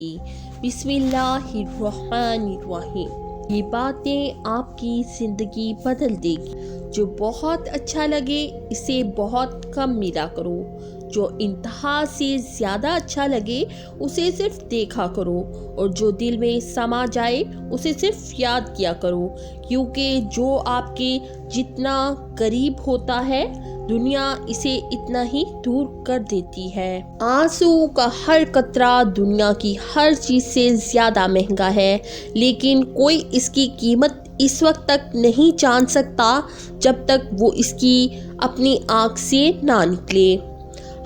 बिस्मिल्लाहिर्रहमानिर्रहीम। ये बातें आपकी ज़िंदगी बदल देगी। जो बहुत अच्छा लगे इसे बहुत कम मिला करो, जो इंतहा से ज़्यादा अच्छा लगे उसे सिर्फ देखा करो, और जो दिल में समा जाए उसे सिर्फ याद किया करो, क्योंकि जो आपके जितना करीब होता है दुनिया इसे इतना ही दूर कर देती है। आंसू का हर कतरा दुनिया की हर चीज़ से ज़्यादा महंगा है, लेकिन कोई इसकी कीमत इस वक्त तक नहीं जान सकता जब तक वो इसकी अपनी आँख से ना निकले।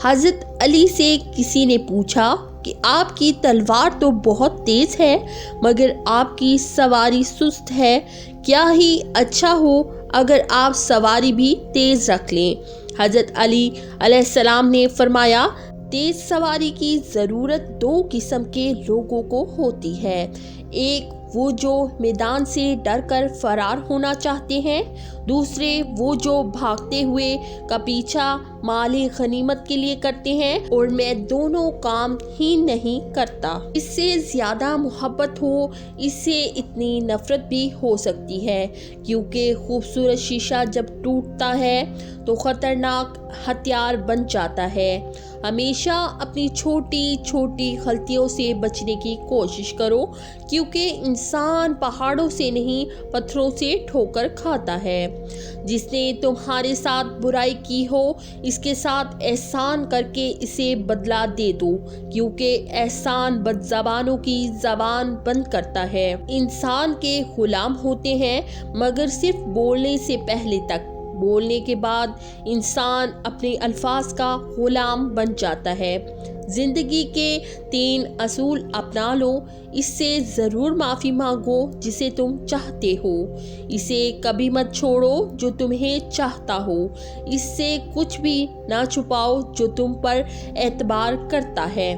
हज़रत अली से किसी ने पूछा कि आपकी तलवार तो बहुत तेज़ है मगर आपकी सवारी सुस्त है, क्या ही अच्छा हो अगर आप सवारी भी तेज़ रख लें। हज़रत अली अलैहिस्सलाम ने फरमाया, तेज़ सवारी की ज़रूरत दो किस्म के लोगों को होती है। एक वो जो मैदान से डरकर फरार होना चाहते हैं, दूसरे वो जो भागते हुए का पीछा माले गनीमत के लिए करते हैं, और मैं दोनों काम ही नहीं करता। इससे ज़्यादा मोहब्बत हो, इससे इतनी नफ़रत भी हो सकती है, क्योंकि खूबसूरत शीशा जब टूटता है तो ख़तरनाक हथियार बन जाता है। हमेशा अपनी छोटी छोटी गलतियों से बचने की कोशिश करो, क्योंकि इंसान पहाड़ों से नहीं पत्थरों से ठोकर खाता है। जिसने तुम्हारे साथ बुराई की हो, इसके साथ एहसान करके इसे बदला दे दो, क्योंकि एहसान बदज़बानों की ज़बान बंद करता है। इंसान के गुलाम होते हैं मगर सिर्फ बोलने से पहले तक, बोलने के बाद इंसान अपने अल्फाज का गुलाम बन जाता है। ज़िंदगी के 3 असूल अपना लो। इससे ज़रूर माफ़ी मांगो जिसे तुम चाहते हो, इसे कभी मत छोड़ो जो तुम्हें चाहता हो, इससे कुछ भी ना छुपाओ जो तुम पर एतबार करता है।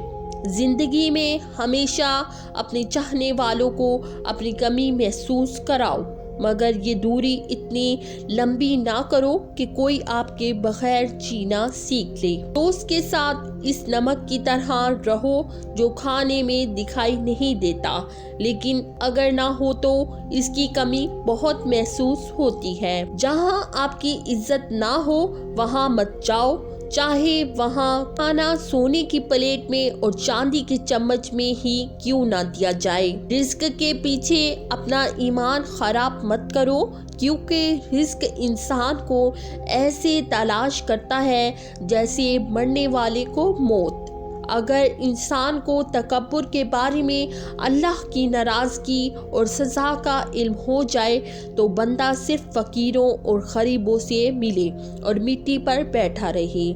ज़िंदगी में हमेशा अपने चाहने वालों को अपनी कमी महसूस कराओ, मगर ये दूरी इतनी लंबी ना करो कि कोई आपके बगैर जीना सीख ले। दोस्त के साथ इस नमक की तरह रहो जो खाने में दिखाई नहीं देता, लेकिन अगर ना हो तो इसकी कमी बहुत महसूस होती है। जहाँ आपकी इज्जत ना हो वहाँ मत जाओ, चाहे वहाँ खाना सोने की प्लेट में और चांदी के चम्मच में ही क्यों ना दिया जाए। रिस्क के पीछे अपना ईमान खराब मत करो, क्योंकि रिस्क इंसान को ऐसे तलाश करता है जैसे मरने वाले को मौत। अगर इंसान को तकब्बुर के बारे में अल्लाह की नाराज़गी और सज़ा का इल्म हो जाए तो बंदा सिर्फ फ़कीरों और गरीबों से मिले और मिट्टी पर बैठा रहे।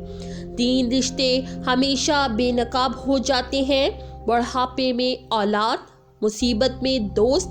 3 रिश्ते हमेशा बेनकाब हो जाते हैं, बुढ़ापे में औलाद, मुसीबत में दोस्त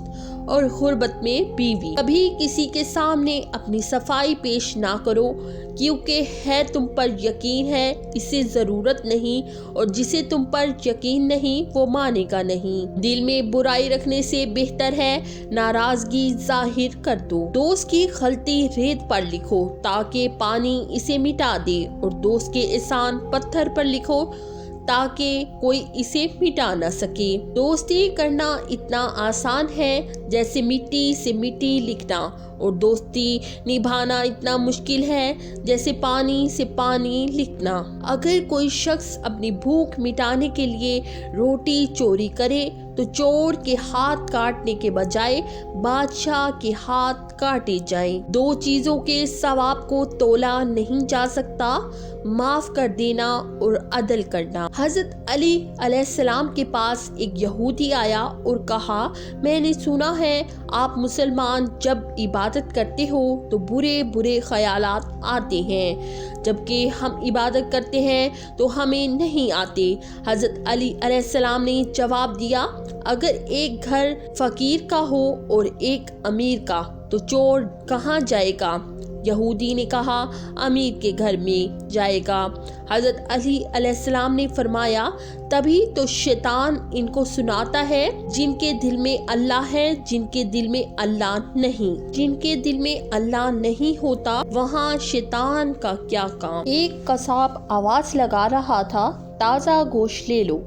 और गुर्बत में बीवी। कभी किसी के सामने अपनी सफाई पेश ना करो, क्योंकि है तुम पर यकीन है इसे ज़रूरत नहीं, और जिसे तुम पर यकीन नहीं वो मानेगा नहीं। दिल में बुराई रखने से बेहतर है नाराज़गी जाहिर कर दो। दोस्त की गलती रेत पर लिखो ताकि पानी इसे मिटा दे, और दोस्त के एहसान पत्थर पर लिखो ताकि कोई इसे मिटा न सके। दोस्ती करना इतना आसान है जैसे मिट्टी से मिट्टी लिखना, और दोस्ती निभाना इतना मुश्किल है जैसे पानी से पानी लिखना। अगर कोई शख्स अपनी भूख मिटाने के लिए रोटी चोरी करे तो चोर के हाथ काटने के बजाय बादशाह के हाथ काटे जाएं। 2 चीज़ों के सवाब को तोला नहीं जा सकता, माफ़ कर देना और अदल करना। हज़रत अली अलैहिस्सलाम के पास एक यहूदी आया और कहा, मैंने सुना है आप मुसलमान जब इबादत करते हो तो बुरे बुरे ख्यालात आते हैं, जबकि हम इबादत करते हैं तो हमें नहीं आते। हज़रत अली अलैहिस्सलाम ने जवाब दिया, अगर एक घर फ़कीर का हो और एक अमीर का तो चोर कहाँ जाएगा? यहूदी ने कहा, अमीर के घर में जाएगा। हज़रत अली अलैहिस्सलाम ने फरमाया, तभी तो शैतान इनको सुनाता है जिनके दिल में अल्लाह है, जिनके दिल में अल्लाह नहीं। जिनके दिल में अल्लाह नहीं होता वहाँ शैतान का क्या काम। एक कसाब आवाज़ लगा रहा था تازہ گوشت لے لو۔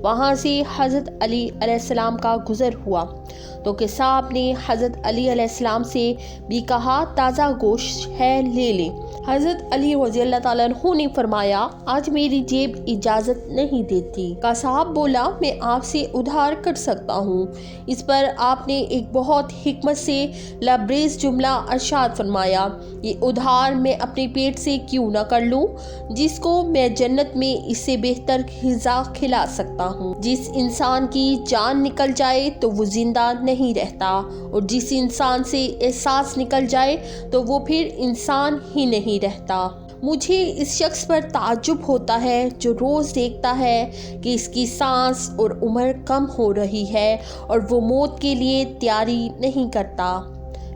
وہاں سے حضرت علی علیہ السلام کا گزر ہوا تو قصاب نے حضرت علی علیہ السلام سے بھی کہا تازہ گوشت ہے لے لیں۔ حضرت علی رضی اللہ تعالیٰ عنہ نے فرمایا آج میری جیب اجازت نہیں دیتی۔ قصاب بولا میں آپ سے ادھار کر سکتا ہوں۔ اس پر آپ نے ایک بہت حکمت سے لبریز جملہ ارشاد فرمایا یہ ادھار میں اپنے پیٹ سے کیوں نہ کر لوں جس کو میں جنت میں اس سے بہتر غذا کھلا سکتا ہوں۔ جس انسان کی جان نکل جائے تو وہ زندہ نہیں رہتا اور جس انسان سے احساس نکل جائے تو وہ پھر انسان ہی نہیں رہتا۔ مجھے اس شخص پر تعجب ہوتا ہے جو روز دیکھتا ہے کہ اس کی سانس اور عمر کم ہو رہی ہے اور وہ موت کے لیے تیاری نہیں کرتا۔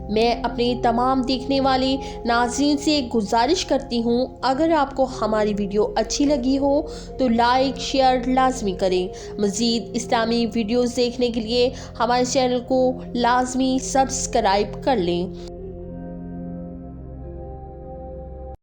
میں اپنے تمام دیکھنے والے ناظرین سے گزارش کرتی ہوں اگر آپ کو ہماری ویڈیو اچھی لگی ہو تو لائک شیئر لازمی کریں۔ مزید اسلامی ویڈیوز دیکھنے کے لیے ہمارے چینل کو لازمی سبسکرائب کر لیں۔